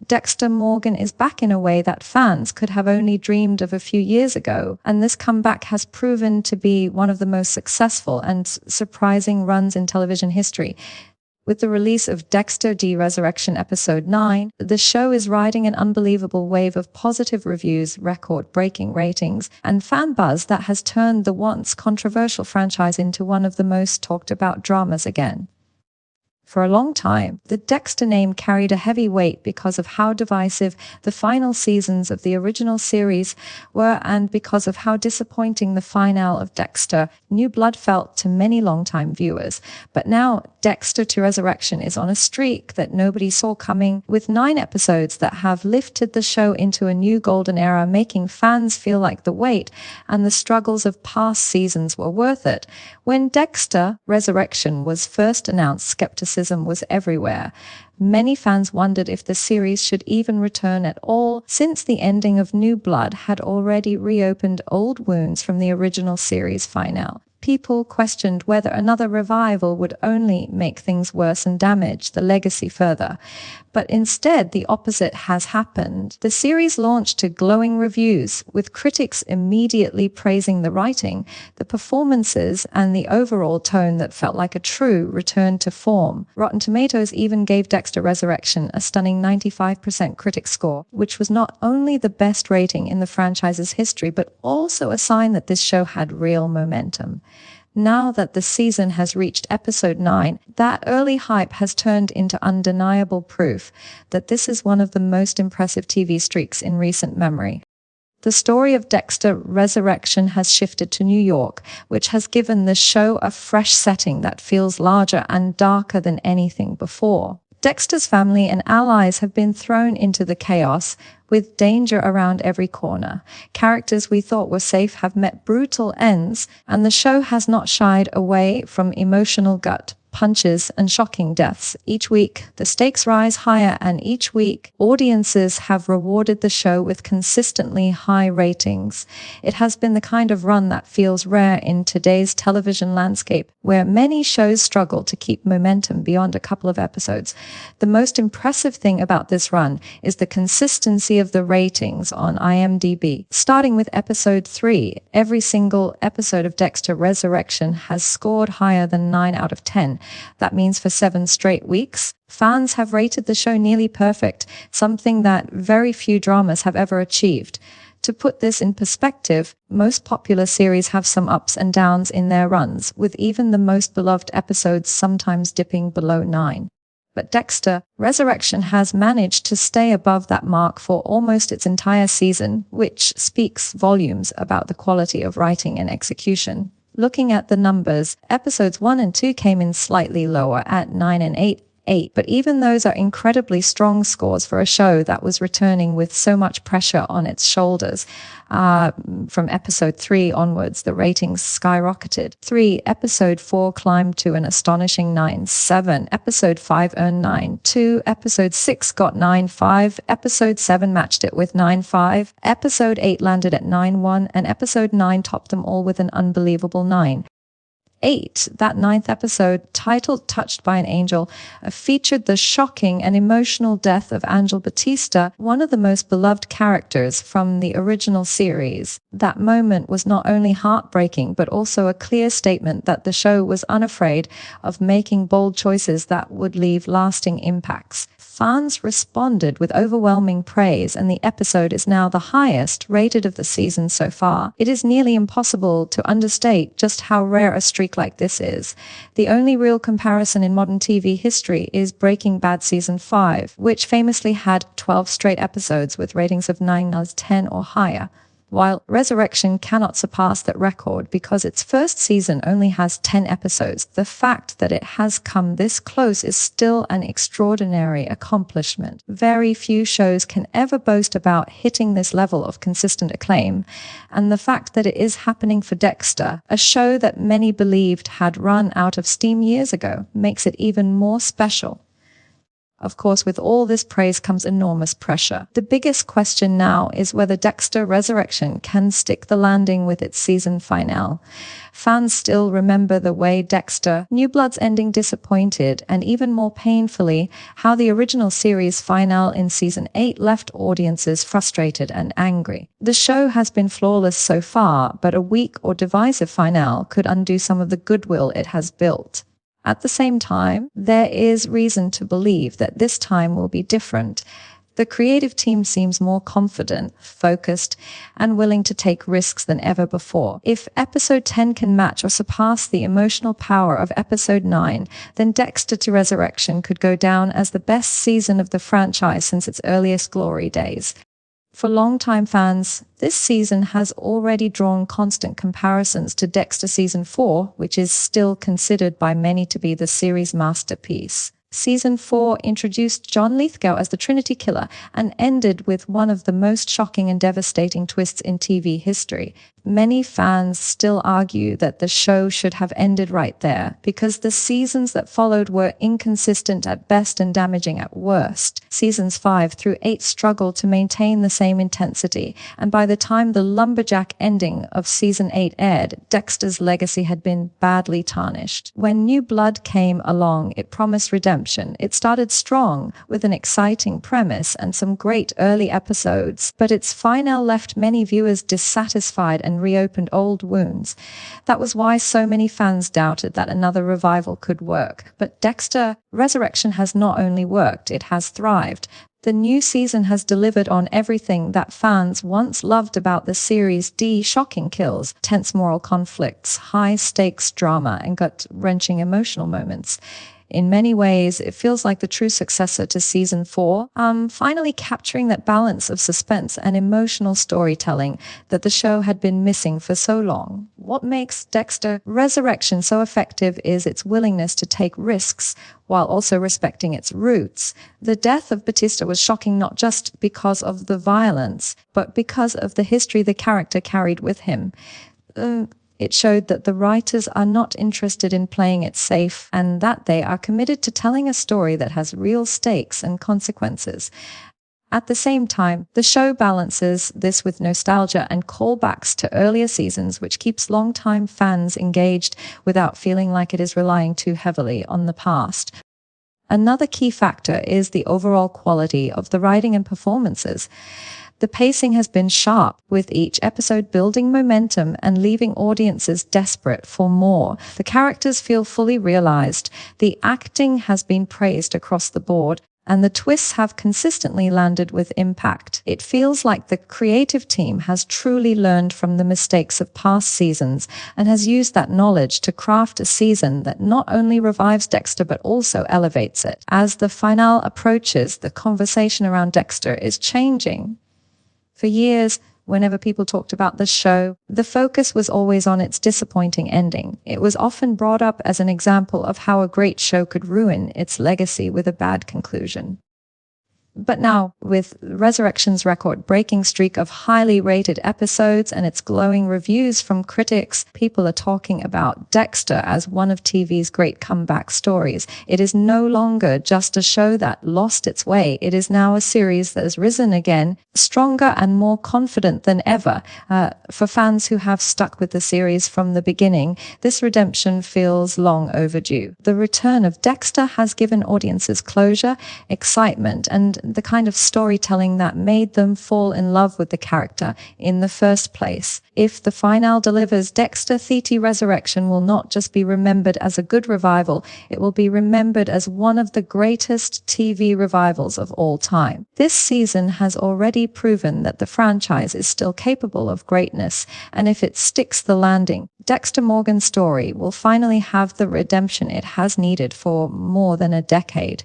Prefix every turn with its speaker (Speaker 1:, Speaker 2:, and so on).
Speaker 1: Dexter Morgan is back in a way that fans could have only dreamed of a few years ago, and this comeback has proven to be one of the most successful and surprising runs in television history. With the release of Dexter Resurrection Episode 9, the show is riding an unbelievable wave of positive reviews, record-breaking ratings, and fan buzz that has turned the once controversial franchise into one of the most talked-about dramas again. For a long time, the Dexter name carried a heavy weight because of how divisive the final seasons of the original series were and because of how disappointing the finale of Dexter New Blood felt to many longtime viewers. But now, Dexter Resurrection is on a streak that nobody saw coming, with 9 episodes that have lifted the show into a new golden era, making fans feel like the wait and the struggles of past seasons were worth it. When Dexter Resurrection was first announced, skepticism was everywhere. Many fans wondered if the series should even return at all, since the ending of New Blood had already reopened old wounds from the original series finale. People questioned whether another revival would only make things worse and damage the legacy further. But instead, the opposite has happened. The series launched to glowing reviews, with critics immediately praising the writing, the performances, and the overall tone that felt like a true return to form. Rotten Tomatoes even gave Dexter Resurrection a stunning 95% critic score, which was not only the best rating in the franchise's history, but also a sign that this show had real momentum. Now that the season has reached episode 9, that early hype has turned into undeniable proof that this is one of the most impressive TV streaks in recent memory. The story of Dexter Resurrection has shifted to New York, which has given the show a fresh setting that feels larger and darker than anything before. Dexter's family and allies have been thrown into the chaos, with danger around every corner. Characters we thought were safe have met brutal ends, and the show has not shied away from emotional gut punches and shocking deaths. Each week, the stakes rise higher, and each week, audiences have rewarded the show with consistently high ratings. It has been the kind of run that feels rare in today's television landscape, where many shows struggle to keep momentum beyond a couple of episodes. The most impressive thing about this run is the consistency of the ratings on IMDb. Starting with episode 3, every single episode of Dexter Resurrection has scored higher than 9 out of 10. That means for 7 straight weeks, fans have rated the show nearly perfect, something that very few dramas have ever achieved. To put this in perspective, most popular series have some ups and downs in their runs, with even the most beloved episodes sometimes dipping below 9. But Dexter Resurrection has managed to stay above that mark for almost its entire season, which speaks volumes about the quality of writing and execution. Looking at the numbers, episodes 1 and 2 came in slightly lower at 9 and 8, but even those are incredibly strong scores for a show that was returning with so much pressure on its shoulders. From episode 3 onwards, the ratings skyrocketed. Episode 4 climbed to an astonishing 9.7. Episode 5 earned 9.2. Episode 6 got 9.5. Episode 7 matched it with 9.5. Episode 8 landed at 9.1, and episode 9 topped them all with an unbelievable 9. That 9th episode, titled Touched by an Angel, featured the shocking and emotional death of Angel Batista, one of the most beloved characters from the original series. That moment was not only heartbreaking, but also a clear statement that the show was unafraid of making bold choices that would leave lasting impacts. Fans responded with overwhelming praise, and the episode is now the highest rated of the season so far. It is nearly impossible to understate just how rare a streak like this is. The only real comparison in modern TV history is Breaking Bad Season 5, which famously had 12 straight episodes with ratings of 9 out of 10 or higher. While Resurrection cannot surpass that record because its first season only has 10 episodes, the fact that it has come this close is still an extraordinary accomplishment. Very few shows can ever boast about hitting this level of consistent acclaim, and the fact that it is happening for Dexter, a show that many believed had run out of steam years ago, makes it even more special. Of course, with all this praise comes enormous pressure. The biggest question now is whether Dexter Resurrection can stick the landing with its season finale. Fans still remember the way Dexter, New Blood's ending disappointed, and even more painfully, how the original series finale in season 8 left audiences frustrated and angry. The show has been flawless so far, but a weak or divisive finale could undo some of the goodwill it has built. At the same time, there is reason to believe that this time will be different. The creative team seems more confident, focused, and willing to take risks than ever before. If episode 10 can match or surpass the emotional power of episode 9, then Dexter Resurrection could go down as the best season of the franchise since its earliest glory days. For longtime fans, this season has already drawn constant comparisons to Dexter Season 4, which is still considered by many to be the series' masterpiece. Season 4 introduced John Lithgow as the Trinity Killer and ended with one of the most shocking and devastating twists in TV history. Many fans still argue that the show should have ended right there because the seasons that followed were inconsistent at best and damaging at worst. Seasons 5 through 8 struggled to maintain the same intensity, and by the time the lumberjack ending of season 8 aired, Dexter's legacy had been badly tarnished. When New Blood came along, it promised redemption. It started strong with an exciting premise and some great early episodes, but its finale left many viewers dissatisfied and reopened old wounds. That was why so many fans doubted that another revival could work. But Dexter Resurrection has not only worked, it has thrived. The new season has delivered on everything that fans once loved about the series. Shocking kills, tense moral conflicts, high-stakes drama, and gut-wrenching emotional moments. In many ways, it feels like the true successor to Season 4, finally capturing that balance of suspense and emotional storytelling that the show had been missing for so long. What makes Dexter Resurrection so effective is its willingness to take risks while also respecting its roots. The death of Batista was shocking not just because of the violence, but because of the history the character carried with him. It showed that the writers are not interested in playing it safe and that they are committed to telling a story that has real stakes and consequences. At the same time, the show balances this with nostalgia and callbacks to earlier seasons, which keeps longtime fans engaged without feeling like it is relying too heavily on the past. Another key factor is the overall quality of the writing and performances. The pacing has been sharp, with each episode building momentum and leaving audiences desperate for more. The characters feel fully realized, the acting has been praised across the board, and the twists have consistently landed with impact. It feels like the creative team has truly learned from the mistakes of past seasons and has used that knowledge to craft a season that not only revives Dexter but also elevates it. As the finale approaches, the conversation around Dexter is changing. For years, whenever people talked about the show, the focus was always on its disappointing ending. It was often brought up as an example of how a great show could ruin its legacy with a bad conclusion. But now, with Resurrection's record-breaking streak of highly rated episodes and its glowing reviews from critics, people are talking about Dexter as one of TV's great comeback stories. It is no longer just a show that lost its way. It is now a series that has risen again, stronger and more confident than ever. For fans who have stuck with the series from the beginning, this redemption feels long overdue. The return of Dexter has given audiences closure, excitement, and the kind of storytelling that made them fall in love with the character in the first place. If the finale delivers, Dexter Resurrection will not just be remembered as a good revival, it will be remembered as one of the greatest TV revivals of all time. This season has already proven that the franchise is still capable of greatness, and if it sticks the landing, Dexter Morgan's story will finally have the redemption it has needed for more than a decade.